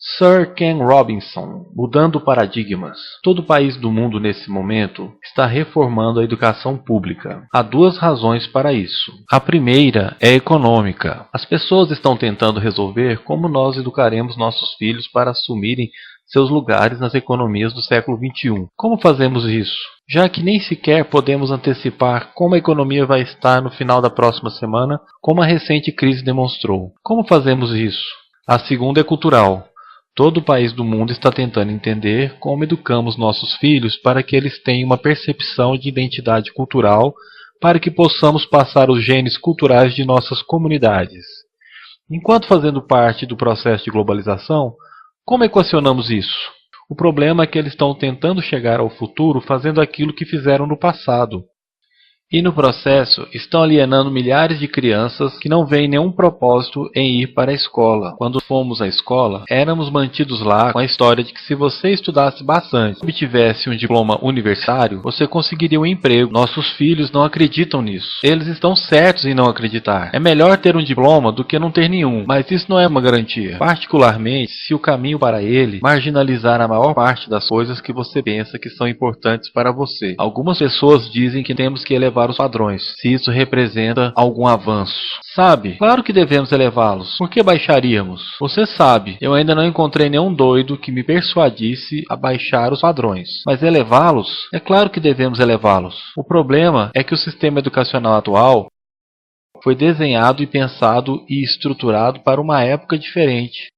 Sir Ken Robinson, mudando paradigmas. Todo país do mundo nesse momento está reformando a educação pública. Há duas razões para isso. A primeira é econômica. As pessoas estão tentando resolver como nós educaremos nossos filhos para assumirem seus lugares nas economias do século XXI. Como fazemos isso? Já que nem sequer podemos antecipar como a economia vai estar no final da próxima semana, como a recente crise demonstrou. Como fazemos isso? A segunda é cultural. Todo país do mundo está tentando entender como educamos nossos filhos para que eles tenham uma percepção de identidade cultural, para que possamos passar os genes culturais de nossas comunidades. Enquanto fazendo parte do processo de globalização, como equacionamos isso? O problema é que eles estão tentando chegar ao futuro fazendo aquilo que fizeram no passado. E no processo estão alienando milhares de crianças que não veem nenhum propósito em ir para a escola. Quando fomos à escola, éramos mantidos lá com a história de que se você estudasse bastante e obtivesse um diploma universitário, você conseguiria um emprego. Nossos filhos não acreditam nisso. Eles estão certos em não acreditar. É melhor ter um diploma do que não ter nenhum, mas isso não é uma garantia. Particularmente, se o caminho para ele marginalizar a maior parte das coisas que você pensa que são importantes para você. Algumas pessoas dizem que temos que elevar os padrões, se isso representa algum avanço. Sabe, claro que devemos elevá-los. Por que baixaríamos? Você sabe, eu ainda não encontrei nenhum doido que me persuadisse a baixar os padrões. Mas elevá-los? É claro que devemos elevá-los. O problema é que o sistema educacional atual foi desenhado e pensado e estruturado para uma época diferente.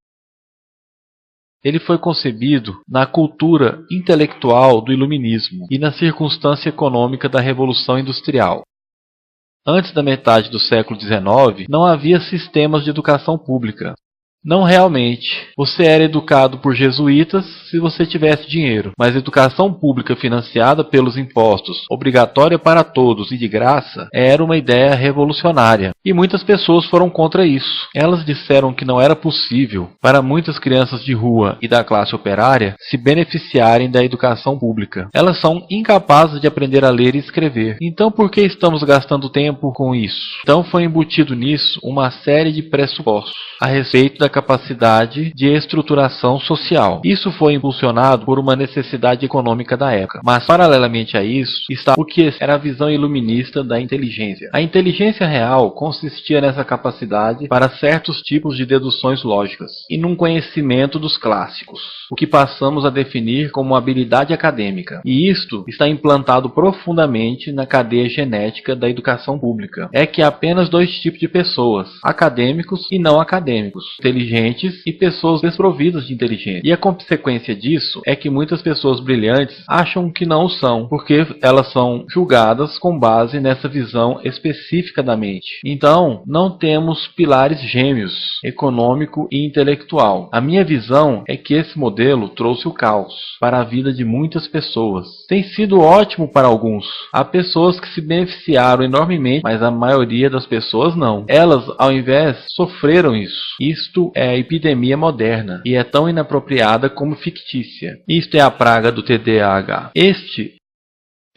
Ele foi concebido na cultura intelectual do iluminismo e na circunstância econômica da Revolução Industrial. Antes da metade do século XIX, não havia sistemas de educação pública. Não realmente. Você era educado por jesuítas se você tivesse dinheiro, mas educação pública financiada pelos impostos, obrigatória para todos e de graça, era uma ideia revolucionária. E muitas pessoas foram contra isso. Elas disseram que não era possível para muitas crianças de rua e da classe operária se beneficiarem da educação pública. Elas são incapazes de aprender a ler e escrever. Então por que estamos gastando tempo com isso? Então foi embutido nisso uma série de pressupostos a respeito da capacidade de estruturação social. Isso foi impulsionado por uma necessidade econômica da época. Mas, paralelamente a isso, está o que era a visão iluminista da inteligência. A inteligência real consistia nessa capacidade para certos tipos de deduções lógicas e num conhecimento dos clássicos, o que passamos a definir como habilidade acadêmica. E isto está implantado profundamente na cadeia genética da educação pública. É que há apenas dois tipos de pessoas, acadêmicos e não acadêmicos, inteligentes e pessoas desprovidas de inteligência. E a consequência disso é que muitas pessoas brilhantes acham que não o são, porque elas são julgadas com base nessa visão específica da mente. Então, não temos pilares gêmeos, econômico e intelectual. A minha visão é que esse modelo trouxe o caos para a vida de muitas pessoas. Tem sido ótimo para alguns. Há pessoas que se beneficiaram enormemente, mas a maioria das pessoas não. Elas, ao invés, sofreram isso. Isto é a epidemia moderna e é tão inapropriada como fictícia. Isto é a praga do TDAH. Este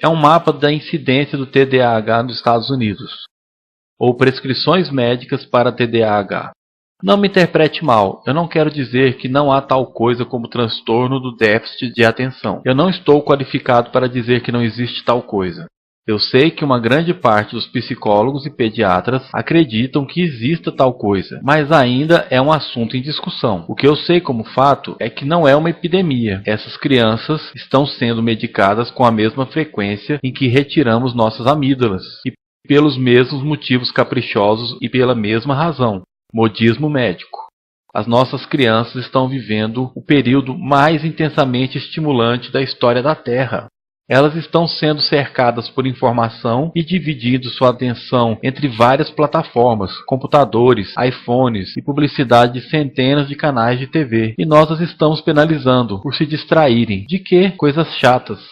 é um mapa da incidência do TDAH nos Estados Unidos, ou prescrições médicas para TDAH. Não me interprete mal, eu não quero dizer que não há tal coisa como transtorno do déficit de atenção. Eu não estou qualificado para dizer que não existe tal coisa. Eu sei que uma grande parte dos psicólogos e pediatras acreditam que exista tal coisa, mas ainda é um assunto em discussão. O que eu sei como fato é que não é uma epidemia. Essas crianças estão sendo medicadas com a mesma frequência em que retiramos nossas amígdalas, e pelos mesmos motivos caprichosos e pela mesma razão. Modismo médico. As nossas crianças estão vivendo o período mais intensamente estimulante da história da Terra. Elas estão sendo cercadas por informação e dividindo sua atenção entre várias plataformas, computadores, iPhones e publicidade de centenas de canais de TV. E nós as estamos penalizando por se distraírem. De quê? Coisas chatas.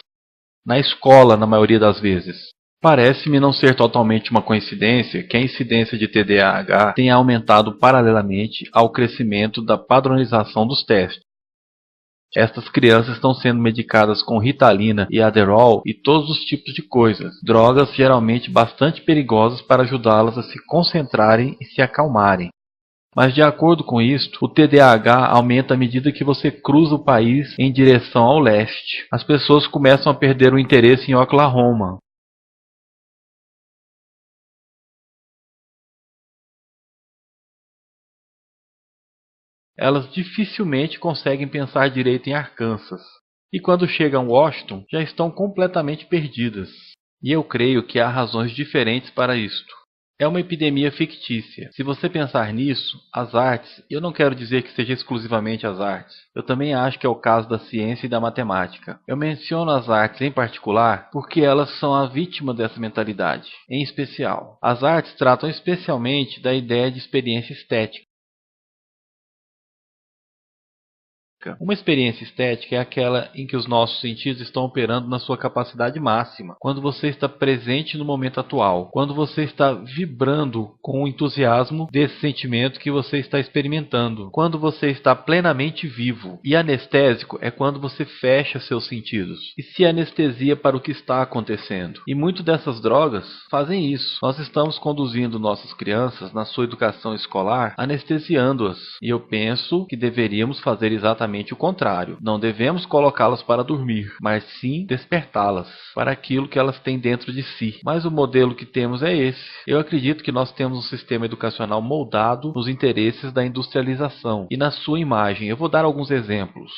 Na escola, na maioria das vezes. Parece-me não ser totalmente uma coincidência que a incidência de TDAH tenha aumentado paralelamente ao crescimento da padronização dos testes. Estas crianças estão sendo medicadas com Ritalina e Adderall e todos os tipos de coisas, drogas geralmente bastante perigosas para ajudá-las a se concentrarem e se acalmarem. Mas de acordo com isto, o TDAH aumenta à medida que você cruza o país em direção ao leste. As pessoas começam a perder o interesse em Oklahoma. Elas dificilmente conseguem pensar direito em Arkansas. E quando chegam a Washington, já estão completamente perdidas. E eu creio que há razões diferentes para isto. É uma epidemia fictícia. Se você pensar nisso, as artes, eu não quero dizer que seja exclusivamente as artes. Eu também acho que é o caso da ciência e da matemática. Eu menciono as artes em particular porque elas são a vítima dessa mentalidade. Em especial, as artes tratam especialmente da ideia de experiência estética. Uma experiência estética é aquela em que os nossos sentidos estão operando na sua capacidade máxima, quando você está presente no momento atual, quando você está vibrando com o entusiasmo desse sentimento que você está experimentando, quando você está plenamente vivo. E anestésico é quando você fecha seus sentidos e se anestesia para o que está acontecendo. E muitas dessas drogas fazem isso. Nós estamos conduzindo nossas crianças na sua educação escolar, anestesiando-as. E eu penso que deveríamos fazer exatamente o contrário. Não devemos colocá-las para dormir, mas sim despertá-las para aquilo que elas têm dentro de si. Mas o modelo que temos é esse. Eu acredito que nós temos um sistema educacional moldado nos interesses da industrialização e na sua imagem. Eu vou dar alguns exemplos.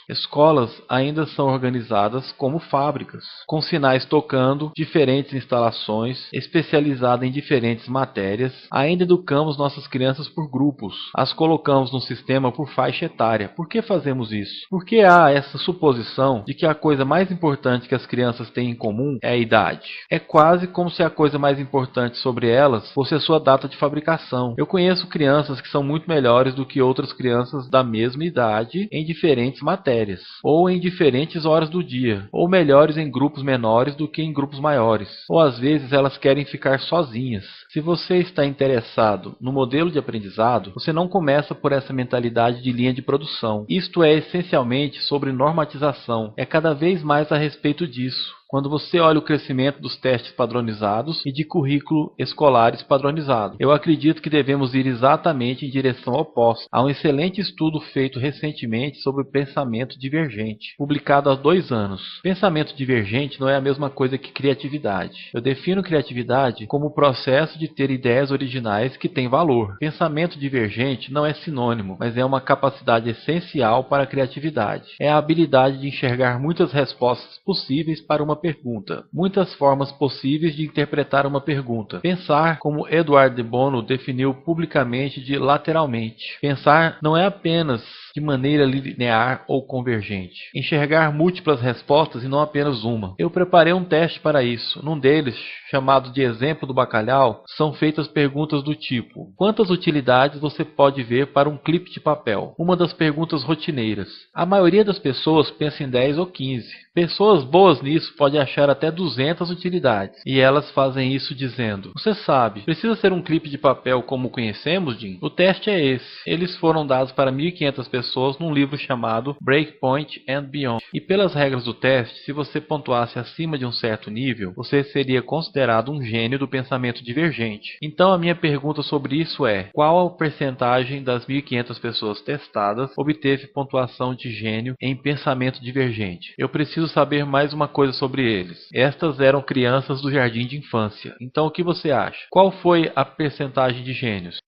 Escolas ainda são organizadas como fábricas, com sinais tocando, diferentes instalações, especializadas em diferentes matérias. Ainda educamos nossas crianças por grupos, as colocamos no sistema por faixa etária. Por que fazemos isso? Porque há essa suposição de que a coisa mais importante que as crianças têm em comum é a idade. É quase como se a coisa mais importante sobre elas fosse a sua data de fabricação. Eu conheço crianças que são muito melhores do que outras crianças da mesma idade em diferentes matérias, ou em diferentes horas do dia, ou melhores em grupos menores do que em grupos maiores, ou às vezes elas querem ficar sozinhas. Se você está interessado no modelo de aprendizado, você não começa por essa mentalidade de linha de produção. Isto é essencialmente sobre normatização, é cada vez mais a respeito disso. Quando você olha o crescimento dos testes padronizados e de currículo escolares padronizado, eu acredito que devemos ir exatamente em direção oposta. Há um excelente estudo feito recentemente sobre o pensamento divergente, publicado há 2 anos. Pensamento divergente não é a mesma coisa que criatividade. Eu defino criatividade como o processo de ter ideias originais que têm valor. Pensamento divergente não é sinônimo, mas é uma capacidade essencial para a criatividade. É a habilidade de enxergar muitas respostas possíveis para uma pergunta, muitas formas possíveis de interpretar uma pergunta. Pensar, como Edward de Bono definiu publicamente, de lateralmente. Pensar não é apenas de maneira linear ou convergente. Enxergar múltiplas respostas e não apenas uma. Eu preparei um teste para isso. Num deles, chamado de exemplo do bacalhau, são feitas perguntas do tipo: quantas utilidades você pode ver para um clipe de papel? Uma das perguntas rotineiras. A maioria das pessoas pensa em 10 ou 15. Pessoas boas nisso podem achar até 200 utilidades. E elas fazem isso dizendo: você sabe, precisa ser um clipe de papel como o conhecemos, Jim? O teste é esse. Eles foram dados para 1.500 pessoas num livro chamado Breakpoint and Beyond. E pelas regras do teste, se você pontuasse acima de um certo nível, você seria considerado um gênio do pensamento divergente. Então a minha pergunta sobre isso é: qual a percentagem das 1.500 pessoas testadas obteve pontuação de gênio em pensamento divergente? Eu preciso saber mais uma coisa sobre eles. Estas eram crianças do jardim de infância. Então o que você acha? Qual foi a percentagem de gênios?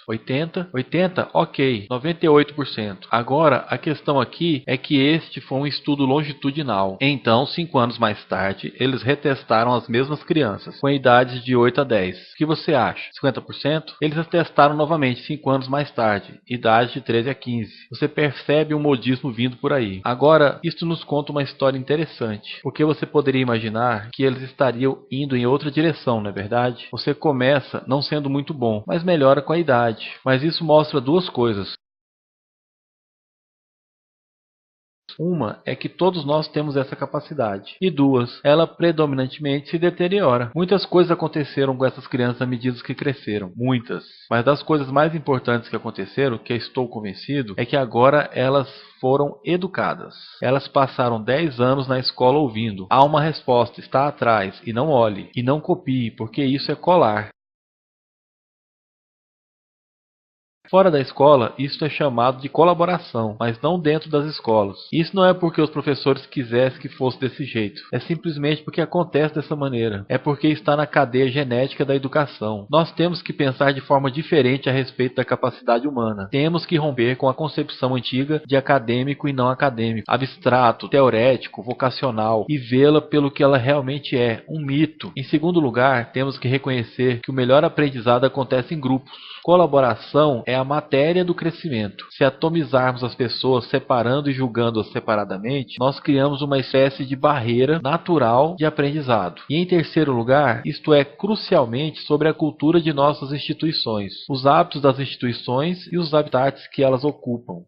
80? 80? Ok. 98%. Agora, a questão aqui é que este foi um estudo longitudinal. Então, 5 anos mais tarde, eles retestaram as mesmas crianças, com idades de 8 a 10. O que você acha? 50%? Eles as testaram novamente 5 anos mais tarde, idade de 13 a 15. Você percebe um modismo vindo por aí. Agora, isto nos conta uma história interessante, porque você poderia imaginar que eles estariam indo em outra direção, não é verdade? Você começa não sendo muito bom, mas melhora com a idade. Mas isso mostra duas coisas. Uma é que todos nós temos essa capacidade. E duas, ela predominantemente se deteriora. Muitas coisas aconteceram com essas crianças à medida que cresceram. Muitas. Mas das coisas mais importantes que aconteceram, que eu estou convencido, é que agora elas foram educadas. Elas passaram 10 anos na escola ouvindo. Há uma resposta, está atrás, e não olhe, e não copie, porque isso é colar. Fora da escola, isso é chamado de colaboração, mas não dentro das escolas. Isso não é porque os professores quisessem que fosse desse jeito. É simplesmente porque acontece dessa maneira. É porque está na cadeia genética da educação. Nós temos que pensar de forma diferente a respeito da capacidade humana. Temos que romper com a concepção antiga de acadêmico e não acadêmico, abstrato, teorético, vocacional, e vê-la pelo que ela realmente é, um mito. Em segundo lugar, temos que reconhecer que o melhor aprendizado acontece em grupos. Colaboração é a matéria do crescimento. Se atomizarmos as pessoas separando e julgando-as separadamente, nós criamos uma espécie de barreira natural de aprendizado. E em terceiro lugar, isto é crucialmente sobre a cultura de nossas instituições, os hábitos das instituições e os habitats que elas ocupam.